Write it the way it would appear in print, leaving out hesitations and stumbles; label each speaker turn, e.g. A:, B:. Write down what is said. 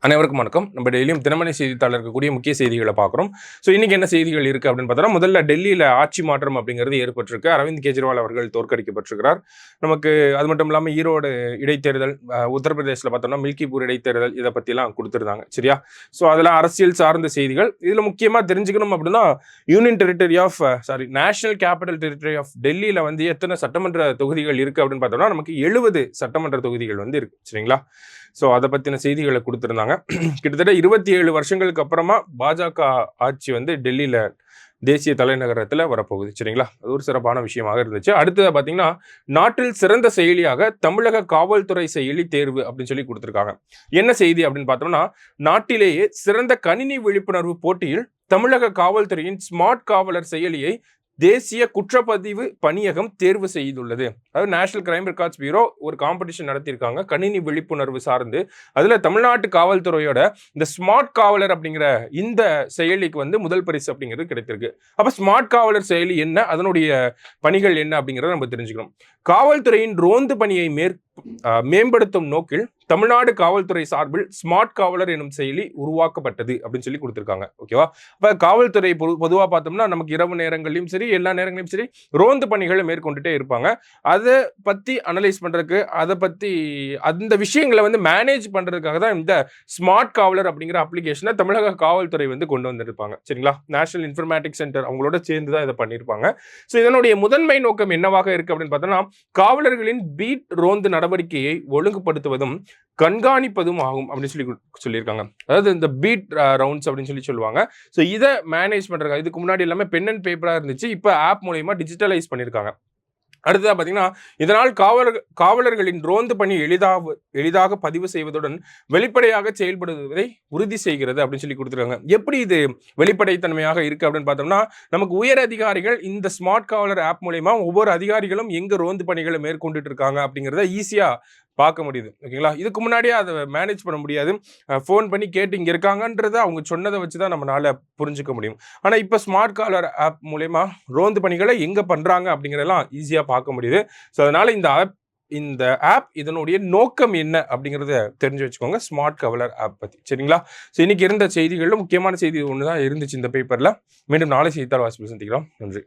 A: அனைவருக்கும் வணக்கம். நம்ம டெய்லியும் தினமணி செய்தித்தாளர் இருக்கக்கூடிய முக்கிய செய்திகளை பார்க்குறோம். ஸோ இன்னைக்கு என்ன செய்திகள் இருக்குது அப்படின்னு பார்த்தோம்னா, முதல்ல டெல்லியில் ஆட்சி மாற்றம் அப்படிங்கிறது ஏற்பட்டிருக்கு. அரவிந்த் கெஜ்ரிவால் அவர்கள் தோற்கடிக்கப்பட்டிருக்கிறார். நமக்கு அது மட்டும் இல்லாமல் ஈரோடு இடைத்தேர்தல், உத்தரப்பிரதேசில் பார்த்தோம்னா மில்கிபூர் இடைத்தேர்தல், இதை பற்றிலாம் கொடுத்துருந்தாங்க. சரியா? ஸோ அதெல்லாம் அரசியல் சார்ந்த செய்திகள். இதில் முக்கியமாக தெரிஞ்சுக்கணும் அப்படின்னா, நேஷனல் கேபிட்டல் டெரிட்டரி ஆஃப் டெல்லியில் வந்து எத்தனை சட்டமன்ற தொகுதிகள் இருக்குது அப்படின்னு பார்த்தோம்னா, நமக்கு 70 சட்டமன்ற தொகுதிகள் வந்து இருக்குது. சரிங்களா? ஸோ அதை பற்றின செய்திகளை கொடுத்துருந்தாங்க. கிட்டத்தட்ட 27 வருஷங்களுக்கு அப்புறமா பாஜக ஆட்சி வந்து டெல்லியில் தேசிய தலைநகரத்தில் வரப்போகுது. சரிங்களா? அது ஒரு சிறப்பான விஷயமாக இருந்துச்சு. அடுத்தது பார்த்தீங்கன்னா, நாட்டில் சிறந்த செயலியாக தமிழக காவல்துறை செயலி தேர்வு அப்படின்னு சொல்லி கொடுத்துருக்காங்க. என்ன செய்தி அப்படின்னு பார்த்தோம்னா, நாட்டிலேயே சிறந்த கணினி விழிப்புணர்வு போட்டியில் தமிழக காவல்துறையின் ஸ்மார்ட் காவலர் செயலியை தேசிய குற்றப்பதிவு பணியகம் தேர்வு செய்துள்ளது. அதாவது நேஷனல் கிரைம் ரெக்கார்ட்ஸ் பியூரோ ஒரு காம்படிஷன் நடத்தியிருக்காங்க கணினி விழிப்புணர்வு சார்ந்து. அதுல தமிழ்நாட்டு காவல்துறையோட இந்த ஸ்மார்ட் காவலர் அப்படிங்கிற இந்த செயலிக்கு வந்து முதல் பரிசு அப்படிங்கிறது கிடைத்திருக்கு. அப்ப ஸ்மார்ட் காவலர் செயலி என்ன, அதனுடைய பணிகள் என்ன அப்படிங்கிறத நம்ம தெரிஞ்சுக்கணும். காவல்துறையின் ரோந்து பணியை மேம்படுத்தும் நோக்கில் தமிழ்நாடு காவல்துறை சார்பில் ஸ்மார்ட் காவலர் எனும் செயலி உருவாக்கப்பட்டது அப்படின்னு சொல்லி கொடுத்திருக்காங்க. ஓகேவா? அப்ப காவல்துறை பொதுவா பார்த்தோம்னா நமக்கு இரவு நேரங்களிலும் சரி, எல்லா நேரங்களிலும் சரி ரோந்து பணிகளை மேற்கொண்டுட்டே இருப்பாங்க. அதை பத்தி அனலைஸ் பண்றதுக்கு, அதை பத்தி அந்த விஷயங்களை வந்து மேனேஜ் பண்றதுக்காக தான் இந்த ஸ்மார்ட் காவலர் அப்படிங்கிற அப்ளிகேஷனை தமிழக காவல்துறை வந்து கொண்டு வந்திருப்பாங்க. சரிங்களா? நேஷனல் இன்ஃபர்மேட்டிக்ஸ் சென்டர் அவங்களோட சேர்ந்து தான் இதை பண்ணியிருப்பாங்க. ஸோ இதனுடைய முதன்மை நோக்கம் என்னவாக இருக்கு அப்படின்னு பார்த்தோம்னா, காவலர்களின் பீட் ரோந்து நடவடிக்கையை ஒழுங்குபடுத்துவதும் கண்காணிப்பதும் ஆகும் அப்படின்னு சொல்லியிருக்காங்க. அதாவது இந்த பீட் ரவுண்ட்ஸ் அப்படின்னு சொல்லுவாங்க. ஸோ இதை மேனேஜ் பண்றாங்க. இதுக்கு முன்னாடி எல்லாமே பென் அண்ட் பேப்பரா இருந்துச்சு. இப்போ ஆப் மூலமா டிஜிட்டலைஸ் பண்ணியிருக்காங்க. அடுத்ததா பார்த்தீங்கன்னா, இதனால் காவலர்களின் ரோந்து பணி எளிதாக பதிவு செய்வதுடன் வெளிப்படையாக செயல்படுவதை உறுதி செய்கிறது அப்படின்னு சொல்லி கொடுத்துருக்காங்க. எப்படி இது வெளிப்படைத்தன்மையாக இருக்கு அப்படின்னு பார்த்தோம்னா, நமக்கு உயர் அதிகாரிகள் இந்த ஸ்மார்ட் காவலர் ஆப் மூலமா ஒவ்வொரு அதிகாரிகளும் எங்க ரோந்து பணிகளை மேற்கொண்டுட்டு இருக்காங்க அப்படிங்கிறத ஈஸியா பார்க்க முடியுது. ஓகேங்களா? இதுக்கு முன்னாடியே அதை மேனேஜ் பண்ண முடியாது. ஃபோன் பண்ணி கேட்டு இங்கே இருக்காங்கன்றத அவங்க சொன்னதை வச்சு தான் நம்மளால புரிஞ்சுக்க முடியும். ஆனால் இப்போ ஸ்மார்ட் காலர் ஆப் மூலயமா ரோந்து பணிகளை எங்கே பண்ணுறாங்க அப்படிங்கிறதெல்லாம் ஈஸியாக பார்க்க முடியுது. ஸோ அதனால இந்த ஆப் இதனுடைய நோக்கம் என்ன அப்படிங்கிறத தெரிஞ்சு வச்சுக்கோங்க. ஸ்மார்ட் கவலர் ஆப் பற்றி. சரிங்களா? ஸோ இன்னைக்கு இருந்த செய்திகளில் முக்கியமான செய்தி ஒன்று தான் இருந்துச்சு இந்த பேப்பரில். மீண்டும் நாளை செய்தித்தாள் வாசிப்பில் சந்திக்கிறோம். நன்றி.